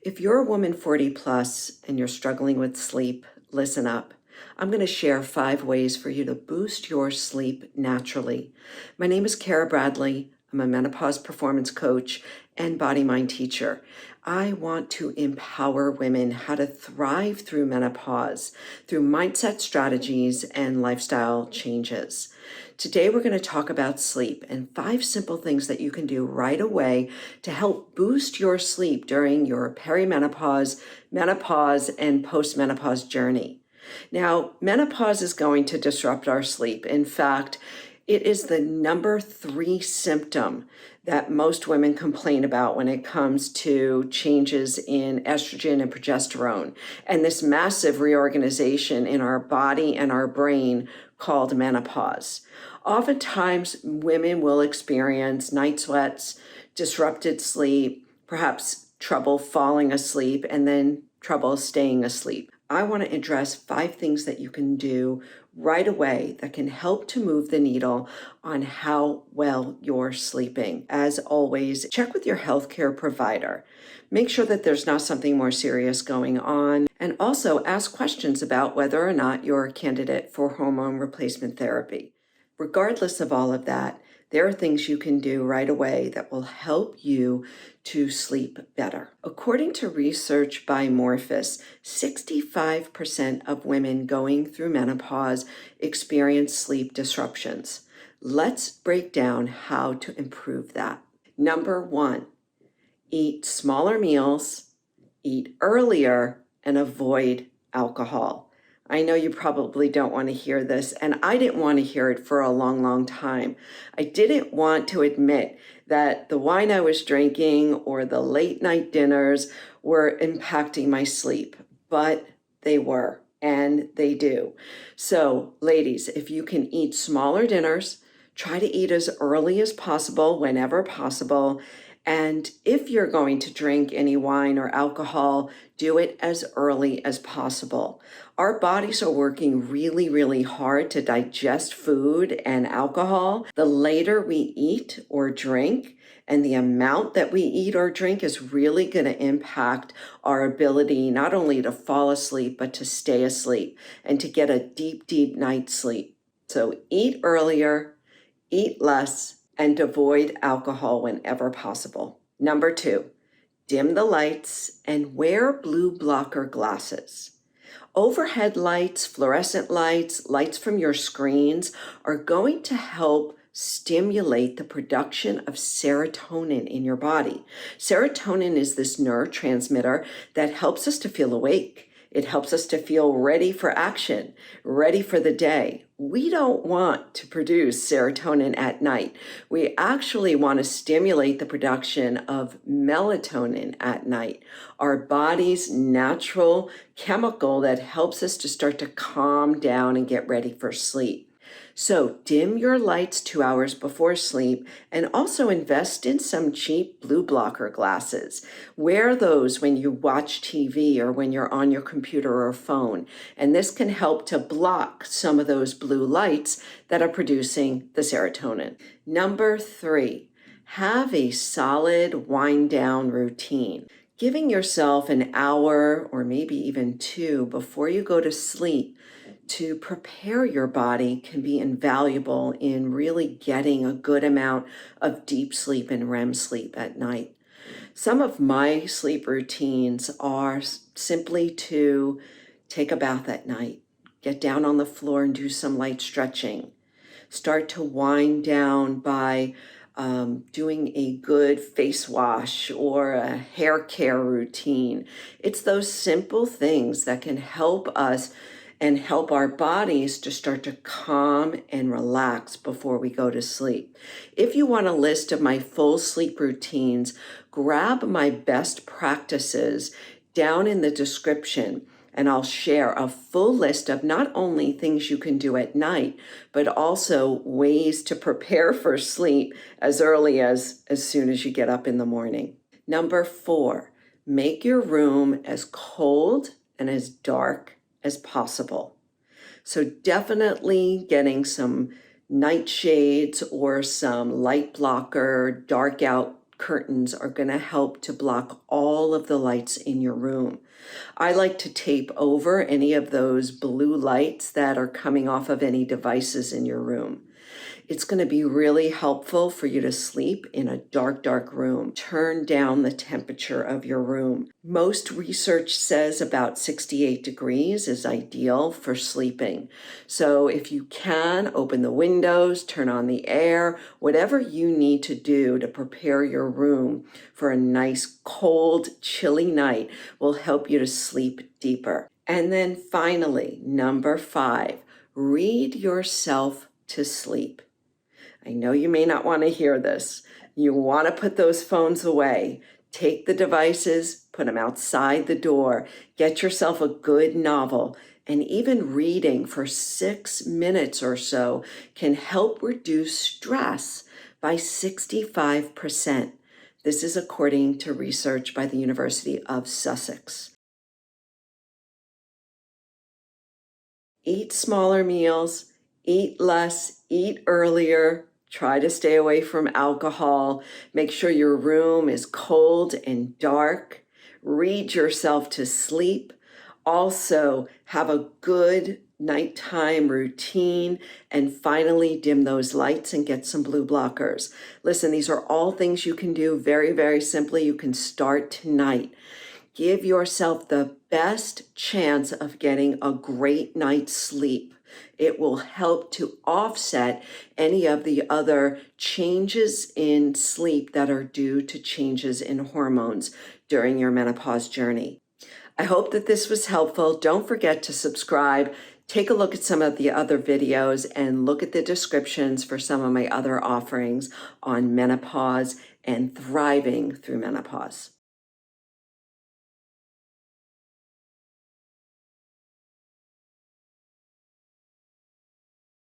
If you're a woman 40 plus and you're struggling with sleep, listen up. I'm going to share 5 ways for you to boost your sleep naturally. My name is Kara Bradley. I'm a menopause performance coach and body mind teacher. I want to empower women how to thrive through menopause, through mindset strategies and lifestyle changes. Today, we're going to talk about sleep and 5 simple things that you can do right away to help boost your sleep during your perimenopause, menopause, and postmenopause journey. Now, menopause is going to disrupt our sleep. In fact, it is the number 3 symptom that most women complain about when it comes to changes in estrogen and progesterone, and this massive reorganization in our body and our brain called menopause. Oftentimes, women will experience night sweats, disrupted sleep, perhaps trouble falling asleep, and then trouble staying asleep. I want to address 5 things that you can do right away that can help to move the needle on how well you're sleeping. As always, check with your healthcare provider. Make sure that there's not something more serious going on, and also ask questions about whether or not you're a candidate for hormone replacement therapy. Regardless of all of that, there are things you can do right away that will help you to sleep better. According to research by Morphus, 65% of women going through menopause experience sleep disruptions. Let's break down how to improve that. Number 1, eat smaller meals, eat earlier, and avoid alcohol. I know you probably don't want to hear this, and I didn't want to hear it for a long, long time. I didn't want to admit that the wine I was drinking or the late night dinners were impacting my sleep, but they were, and they do. So, ladies, if you can eat smaller dinners, try to eat as early as possible, whenever possible. And if you're going to drink any wine or alcohol, do it as early as possible. Our bodies are working really, really hard to digest food and alcohol. The later we eat or drink, and the amount that we eat or drink is really going to impact our ability not only to fall asleep, but to stay asleep and to get a deep, deep night's sleep. So eat earlier, eat less, and avoid alcohol whenever possible. Number 2, dim the lights and wear blue blocker glasses. Overhead lights, fluorescent lights, lights from your screens are going to help stimulate the production of serotonin in your body. Serotonin is this neurotransmitter that helps us to feel awake. It helps us to feel ready for action, ready for the day. We don't want to produce serotonin at night. We actually want to stimulate the production of melatonin at night, our body's natural chemical that helps us to start to calm down and get ready for sleep. So dim your lights 2 hours before sleep, and also invest in some cheap blue blocker glasses. Wear those when you watch TV or when you're on your computer or phone, and this can help to block some of those blue lights that are producing the serotonin. Number 3, have a solid wind down routine. Giving yourself an hour or maybe even 2 before you go to sleep to prepare your body can be invaluable in really getting a good amount of deep sleep and REM sleep at night. Some of my sleep routines are simply to take a bath at night, get down on the floor and do some light stretching, start to wind down by doing a good face wash or a hair care routine. It's those simple things that can help us and help our bodies to start to calm and relax before we go to sleep. If you want a list of my full sleep routines, grab my best practices down in the description, and I'll share a full list of not only things you can do at night, but also ways to prepare for sleep as early as soon as you get up in the morning. Number 4, make your room as cold and as dark as possible. So definitely getting some nightshades or some light blocker, dark out curtains are going to help to block all of the lights in your room. I like to tape over any of those blue lights that are coming off of any devices in your room. It's going to be really helpful for you to sleep in a dark, dark room. Turn down the temperature of your room. Most research says about 68 degrees is ideal for sleeping. So if you can, open the windows, turn on the air, whatever you need to do to prepare your room for a nice, cold, chilly night will help you to sleep deeper. And then finally, number 5, read yourself to sleep. I know you may not want to hear this. You want to put those phones away. Take the devices, put them outside the door. Get yourself a good novel. And even reading for 6 minutes or so can help reduce stress by 65%. This is according to research by the University of Sussex. Eat smaller meals, eat less, eat earlier. Try to stay away from alcohol. Make sure your room is cold and dark. Read yourself to sleep. Also, have a good nighttime routine. And finally, dim those lights and get some blue blockers. Listen, these are all things you can do very, very simply. You can start tonight. Give yourself the best chance of getting a great night's sleep. It will help to offset any of the other changes in sleep that are due to changes in hormones during your menopause journey. I hope that this was helpful. Don't forget to subscribe. Take a look at some of the other videos and look at the descriptions for some of my other offerings on menopause and thriving through menopause.